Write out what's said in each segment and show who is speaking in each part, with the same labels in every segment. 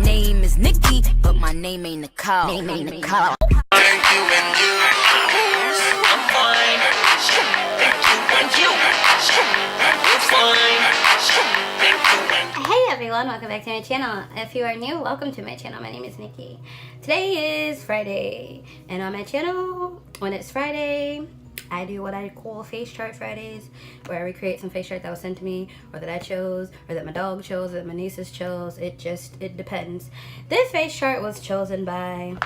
Speaker 1: Name is Nikki, but my name ain't Nicole. Name ain't Nicole.
Speaker 2: Thank you and you. I'm fine. Thank you and you. I'm fine. Thank you and you.
Speaker 3: Hey everyone, welcome back to my channel. If you are new, welcome to my channel. My name is Nikki. Today is Friday, and on my channel, when it's Friday, I do what I call face chart Fridays, where I recreate some face chart that was sent to me, or that I chose, or that my dog chose, or that my nieces chose. It depends. This face chart was chosen by,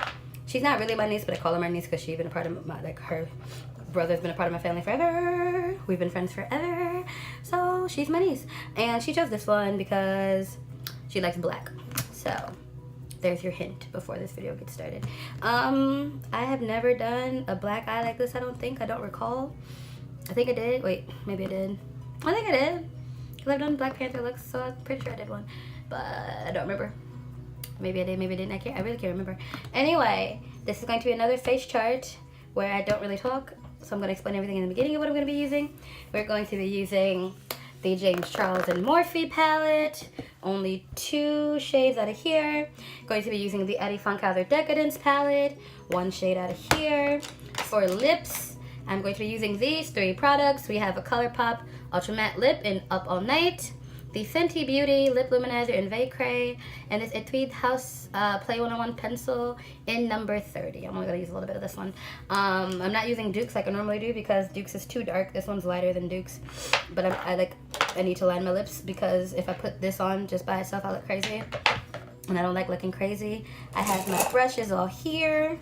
Speaker 3: she's not really my niece, but I call her my niece because she's been a part of my, like, her brother's been a part of my family forever. We've been friends forever. So she's my niece. And she chose this one because she likes black. So there's your hint before this video gets started. I have never done a black eye like this, I don't think. I don't recall. I think I did. Wait, maybe I did. I think I did. Because I've done Black Panther looks, so I'm pretty sure I did one. But I don't remember. Maybe I did, maybe I didn't. I really can't remember. Anyway, this is going to be another face chart where I don't really talk. So I'm going to explain everything in the beginning of what I'm going to be using. We're going to be using the James Charles and Morphe palette. Only 2 shades out of here. Going to be using the Funkhouser Decadence palette. 1 shade out of here. For lips, I'm going to be using these 3 products. We have a ColourPop Ultra Matte Lip in Up All Night, the Fenty Beauty Lip Luminizer in Vacray, and this Etude House Play 101 pencil in number 30. I'm only going to use a little bit of this one. I'm not using Dukes like I normally do because Dukes is too dark. This one's lighter than Dukes. But I need to line my lips because if I put this on just by itself, I look crazy. And I don't like looking crazy. I have my brushes all here.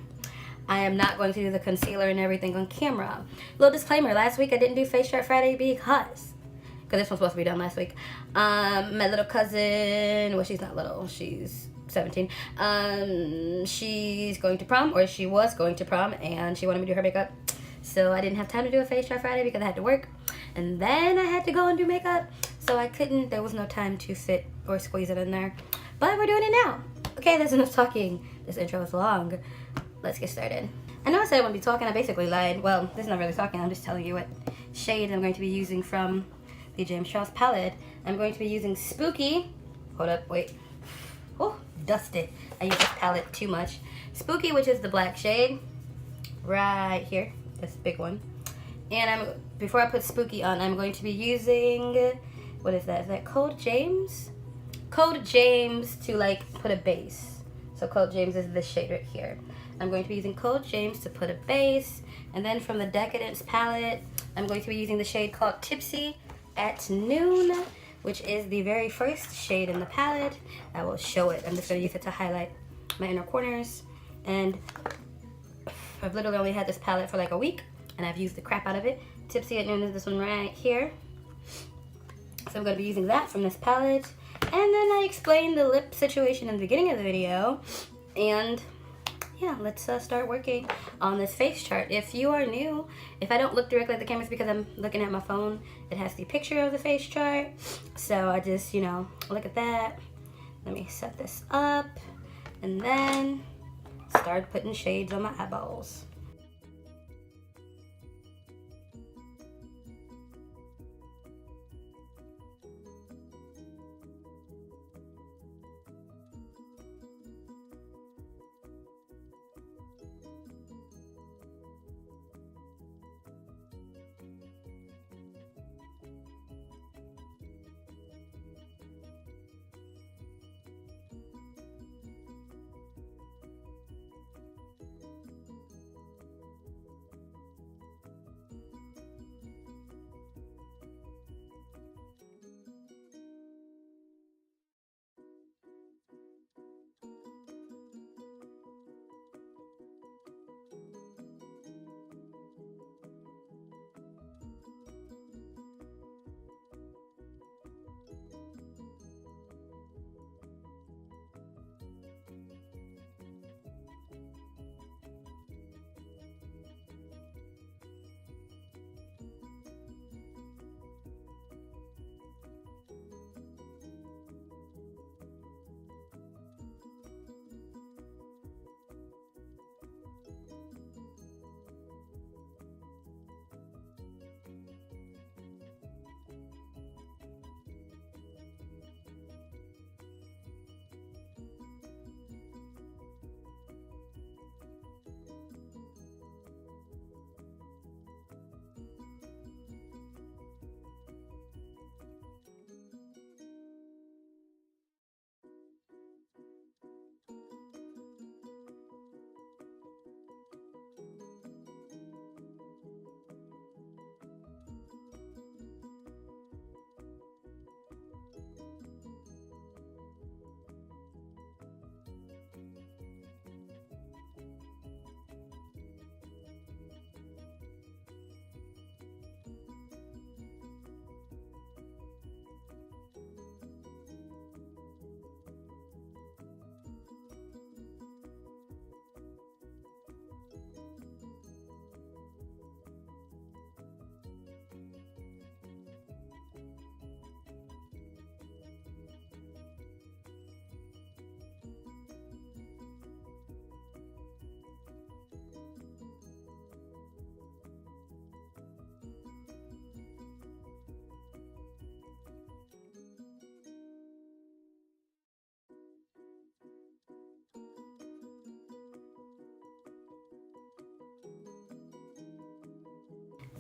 Speaker 3: I am not going to do the concealer and everything on camera. Little disclaimer, last week I didn't do Face Chart Friday because this one's supposed to be done last week. My little cousin, well, she's not little, she's 17. She's going to prom, or she was going to prom, and she wanted me to do her makeup. So I didn't have time to do a Face Chart Friday because I had to work. And then I had to go and do makeup. So I couldn't, there was no time to fit or squeeze it in there. But we're doing it now. Okay, that's enough talking. This intro is long. Let's get started. I know I said I wouldn't be talking, I basically lied. Well, this is not really talking, I'm just telling you what shade I'm going to be using from the James Charles palette. I'm going to be using Spooky. Hold up, wait. Oh, dusted. I use this palette too much. Spooky, which is the black shade. Right here. This big one. And before I put Spooky on, I'm going to be using, what is that? Is that Code James? Code James to like put a base. So Code James is this shade right here. I'm going to be using Code James to put a base. And then from the Decadence palette, I'm going to be using the shade called Tipsy at Noon, which is the very first shade in the palette. I will show it. I'm just going to use it to highlight my inner corners. And I've literally only had this palette for like a week, and I've used the crap out of it. Tipsy at Noon is this one right here. So I'm going to be using that from this palette. And then I explained the lip situation in the beginning of the video. And yeah, let's start working on this face chart. If you are new, if I don't look directly at the camera, it's because I'm looking at my phone. It has the picture of the face chart. So I just, you know, look at that. Let me set this up. And then start putting shades on my eyeballs.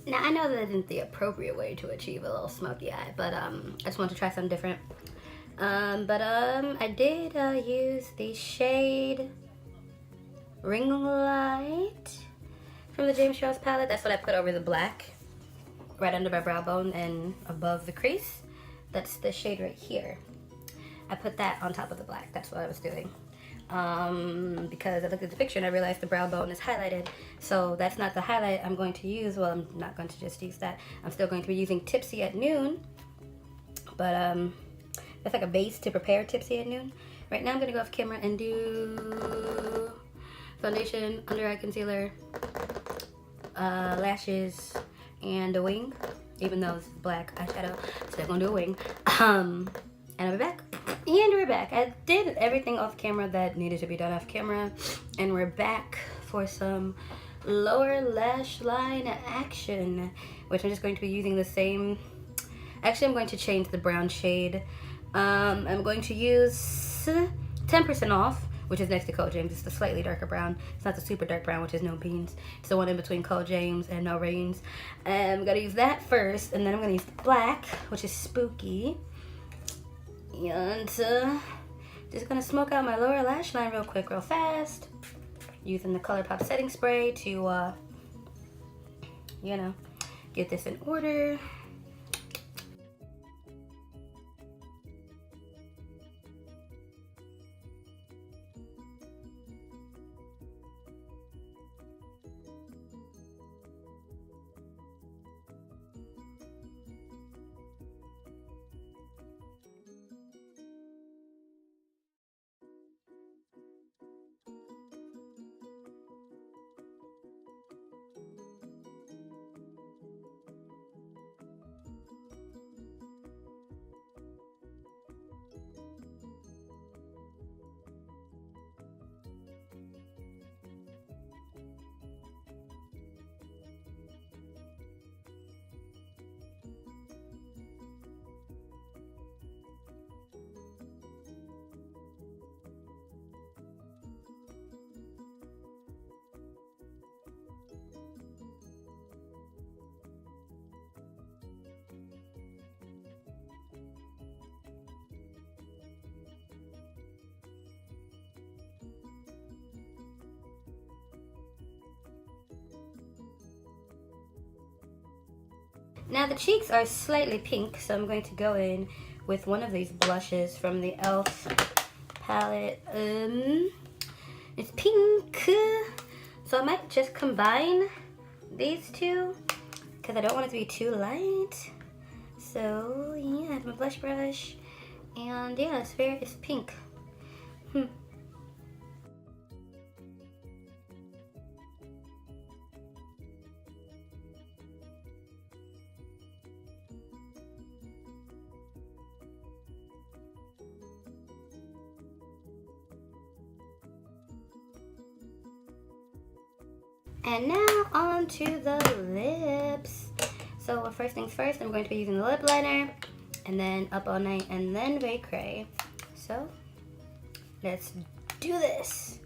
Speaker 3: Now I know that isn't the appropriate way to achieve a little smoky eye, but I just wanted to try something different. I did use the shade Ring Light from the James Charles palette. That's what I put over the black, right under my brow bone and above the crease. That's the shade right here. I put that on top of the black. That's what I was doing. Because I looked at the picture and I realized the brow bone is highlighted. So that's not the highlight I'm going to use. Well, I'm not going to just use that. I'm still going to be using Tipsy at Noon. But that's like a base to prepare Tipsy at Noon. Right now I'm going to go off camera and do foundation, under eye concealer, lashes, and a wing. Even though it's black eyeshadow, still going to do a wing. And I'll be back. And we're back. I did everything off camera that needed to be done off camera. And we're back for some lower lash line action, which I'm just going to be using the same. Actually, I'm going to change the brown shade. I'm going to use 10% off, which is next to Cold James. It's the slightly darker brown. It's not the super dark brown, which is No Beans. It's the one in between Cold James and No Rains. I'm going to use that first, and then I'm going to use the black, which is Spooky. And just gonna smoke out my lower lash line real quick, real fast, using the ColourPop setting spray to, you know, get this in order. Now the cheeks are slightly pink, so I'm going to go in with one of these blushes from the e.l.f. palette. It's pink, so I might just combine these two because I don't want it to be too light. So yeah, I have my blush brush, and yeah, it's pink. And now on to the lips. So first things first, I'm going to be using the lip liner, and then Up All Night, and then Ray Cray. So let's do this.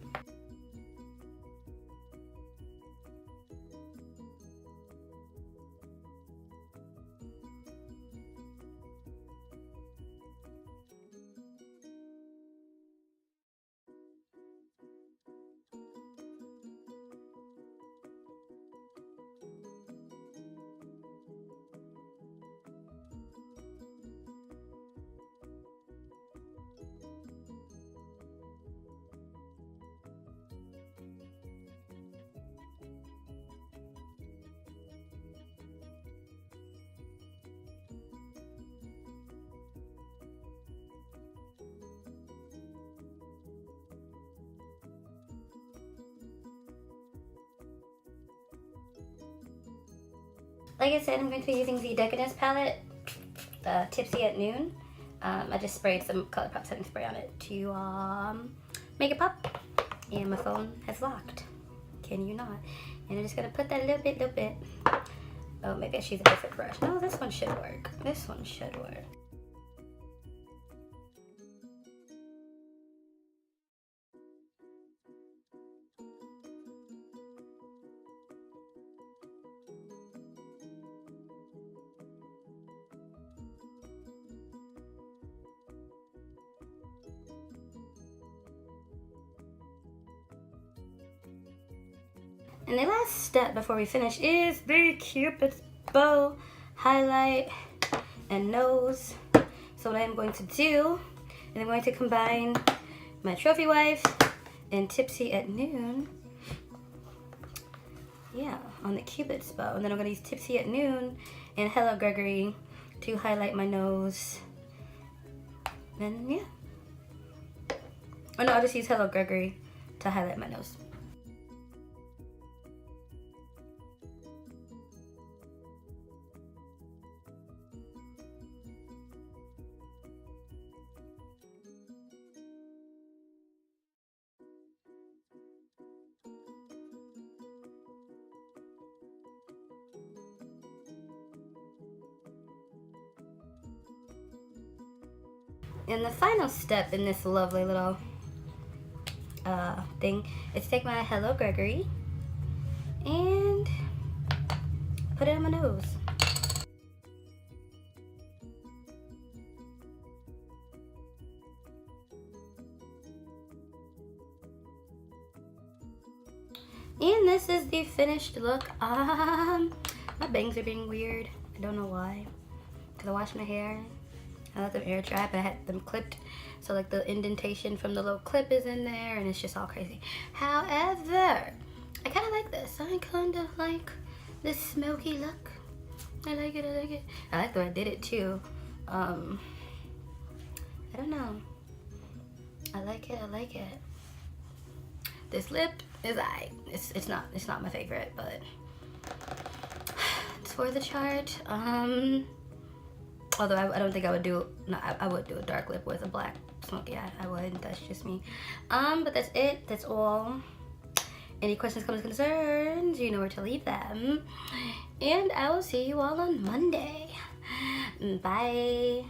Speaker 3: Like I said, I'm going to be using the Decadence palette, Tipsy at Noon. I just sprayed some ColourPop setting spray on it to make it pop. And my phone has locked. Can you not? And I'm just going to put that a little bit. Oh, maybe I should use a different brush. No, this one should work. This one should work. And the last step before we finish is the Cupid's bow highlight and nose. So what I'm going to do is I'm going to combine my Trophy Wife and Tipsy at Noon. Yeah, on the Cupid's bow. And then I'm going to use Tipsy at Noon and Hello Gregory to highlight my nose. And yeah. Oh no, I'll just use Hello Gregory to highlight my nose. And the final step in this lovely little thing is take my Hello Gregory and put it on my nose. And this is the finished look. My bangs are being weird. I don't know why. Because I washed my hair. I let them air dry, but I had them clipped. So like the indentation from the little clip is in there and it's just all crazy. However, I kind of like this. I kind of like this smoky look. I like it, I like it. I like the way I did it too. I don't know. I like it, I like it. This lip is alright. It's not my favorite, but it's for the chart. Although I don't think I would do, no, I would do a dark lip with a black smoky eye. I would, that's just me. But that's it, that's all. Any questions, comments, concerns, you know where to leave them. And I will see you all on Monday. Bye.